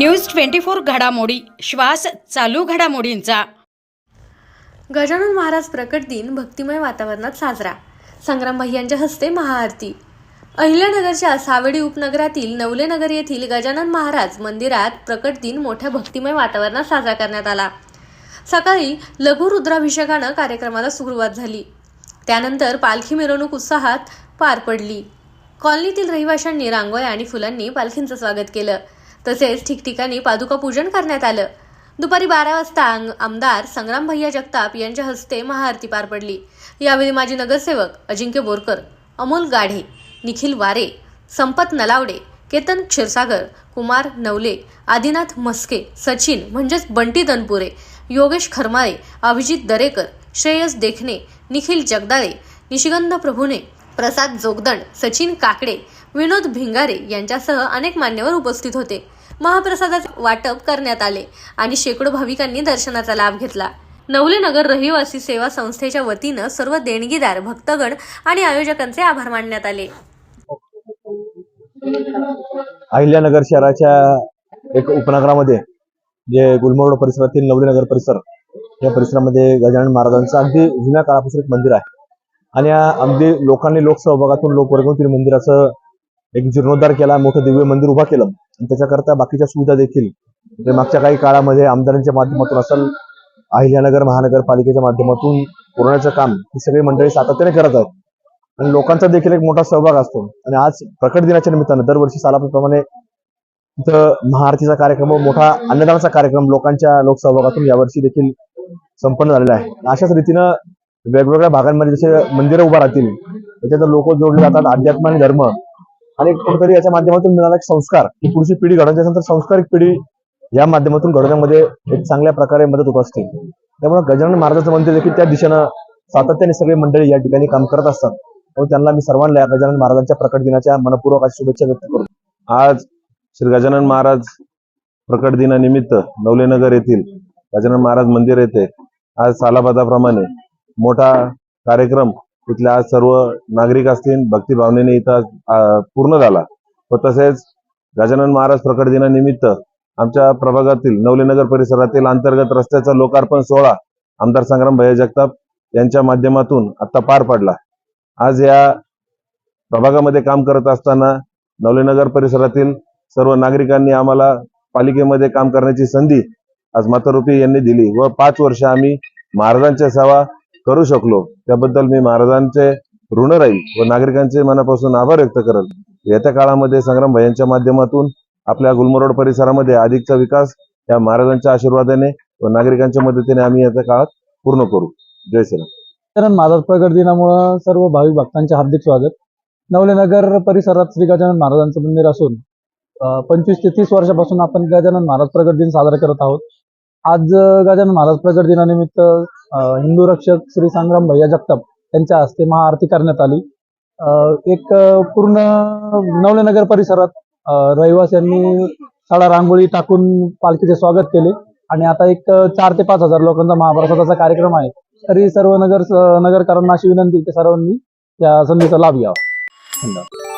News 24 घडामोडी, श्वास चालू घडामोडींचा। गजानन महाराज प्रकट दिन भक्तिमय वातावरणात साजरा। संग्राम भैयांच्या हस्ते महाआरती। अहिल्यानगरच्या सावेडी उपनगरातील नवलेनगर येथील गजानन महाराज मंदिरात प्रकट दिन मोठ्या भक्तिमय वातावरणात साजरा करण्यात आला। सकाळी लघु रुद्राभिषेकानं कार्यक्रमाला सुरुवात झाली। त्यानंतर पालखी मिरवणूक उत्साहात पार पडली। कॉलनीतील रहिवाशांनी रांगोळ्या आणि फुलांनी पालखींचं स्वागत केलं। तसेच ठिकठिकाणी पादुका पूजन करण्यात आलं। दुपारी 12 वाजता आमदार संग्राम भैया जगताप यांच्या हस्ते महाआरती पार पडली। यावेळी माजी नगरसेवक अजिंक्य बोरकर, अमोल गाढे, निखिल वारे, संपत नलावडे, केतन क्षीरसागर, कुमार नवले, आदिनाथ मस्के, सचिन म्हणजेच बंटी तनपुरे, योगेश खरमारे, अभिजित दरेकर, श्रेयस देखणे, निखिल जगदाळे, निशिगंध प्रभुने, प्रसाद जोगदंड, सचिन काकडे, विनोद भिंगारे यांच्यासह अनेक मान्यवर उपस्थित होते। महाप्रसादाचे वाटप करण्यात आले आणि शेकडो भाविकांनी दर्शनाचा लाभ घेतला। नवलेनगर रहिवासी सेवा संस्थेच्या वतीनं सर्व देणगीदार, भक्तगण आणि आयोजकांचे आभार मानण्यात आले। अहिल्यानगर शहराच्या एक उपनगरामध्ये जे गुलमोहर परिसरातील नवलेनगर परिसर या परिसरामध्ये गजानन महाराजांचं अगदी जुन्या काळापासून एक मंदिर आहे आणि अगदी लोकांनी लोकसहभागातून लोकवर्गणीतील मंदिराचं एक जीर्णोद्धार केला, मोठं दिव्य मंदिर उभा केलं आणि त्याच्याकरता बाकीच्या सुविधा देखील म्हणजे मागच्या काही काळामध्ये आमदारांच्या माध्यमातून असेल, अहिल्यानगर महानगरपालिकेच्या माध्यमातून पुरवण्याचं काम ही सगळी मंडळी सातत्याने करत आहेत आणि लोकांचा देखील एक मोठा सहभाग असतो। आणि आज प्रकट दिनाच्या निमित्तानं दरवर्षी सालाप्रमाणे तिथं महाआरतीचा कार्यक्रम, मोठा अन्नदानाचा कार्यक्रम लोकांच्या लोकसहभागातून यावर्षी देखील संपन्न झालेला आहे। अशाच रीतीनं वेगवेगळ्या भागांमध्ये जसे मंदिरं उभा राहतील त्याच्यात लोक जोडले जातात, अध्यात्म आणि धर्म आणि कुठेतरी याच्या माध्यमातून मिळाला एक संस्कार, ही पुढची पिढी घडवण्याच्या नंतर संस्कारिक पिढी या माध्यमातून घडवण्यामध्ये एक चांगल्या प्रकारे मदत होत असते। त्यामुळे गजानन महाराजांचं मंदिर देखील त्या दिशेनं सातत्याने सगळे मंडळी या ठिकाणी काम करत असतात। त्यामुळे त्यांना मी सर्वांना गजानन महाराजांच्या प्रकट दिनाच्या मनपूर्वक शुभेच्छा व्यक्त करतो। आज श्री गजानन महाराज प्रकट दिनानिमित्त नवलेनगर येथील गजानन महाराज मंदिर येथे आज सालाबादाप्रमाणे मोठा कार्यक्रम इथल्या आज सर्व नागरिक असतील भक्तिभावनेने इथं पूर्ण झाला व तसेच गजानन महाराज प्रकट दिनानिमित्त आमच्या प्रभागातील नवलेनगर परिसरातील अंतर्गत रस्त्याचा लोकार्पण सोहळा आमदार संग्राम भैया जगताप यांच्या माध्यमातून आता पार पडला। आज या प्रभागामध्ये काम करत असताना नवलेनगर परिसरातील सर्व नागरिकांनी आम्हाला पालिकेमध्ये काम करण्याची संधी आज मातृरूपी यांनी दिली व 5 वर्ष आम्ही महाराजांच्या सेवा करू शकलो, त्याबद्दल मी महाराजांचे ऋण राहील व नागरिकांचे मनापासून आभार व्यक्त करेल। येत्या काळामध्ये संग्राम भैयांच्या माध्यमातून आपल्या गुलमोहर परिसरामध्ये अधिकचा विकास या महाराजांच्या आशीर्वादाने व नागरिकांच्या मदतीने आम्ही येत्या काळात पूर्ण करू। जय श्रीराम। गजानन महाराज प्रकट दिनामुळे सर्व भाविक भक्तांचे हार्दिक स्वागत। नवलेनगर परिसरात श्री गजानन महाराजांचं मंदिर असून 25 ते 30 वर्षापासून आपण गजानन महाराज प्रकट दिन साजरा करत आहोत। आज गजानन महाराज प्रकट दिनानिमित्त हिंदू रक्षक श्री संग्राम भैया जगताप यांच्या हस्ते महाआरती करण्यात आली। एक पूर्ण नवलेनगर परिसरात रहिवाशांनी सडा रांगोळी टाकून पालखीचे स्वागत केले आणि आता एक 4 ते 5 हजार लोकांचा महाप्रसादाचा कार्यक्रम आहे। तरी सर्व नगरकरांना अशी विनंती की सर्वांनी या संधीचा लाभ घ्यावा। धन्यवाद।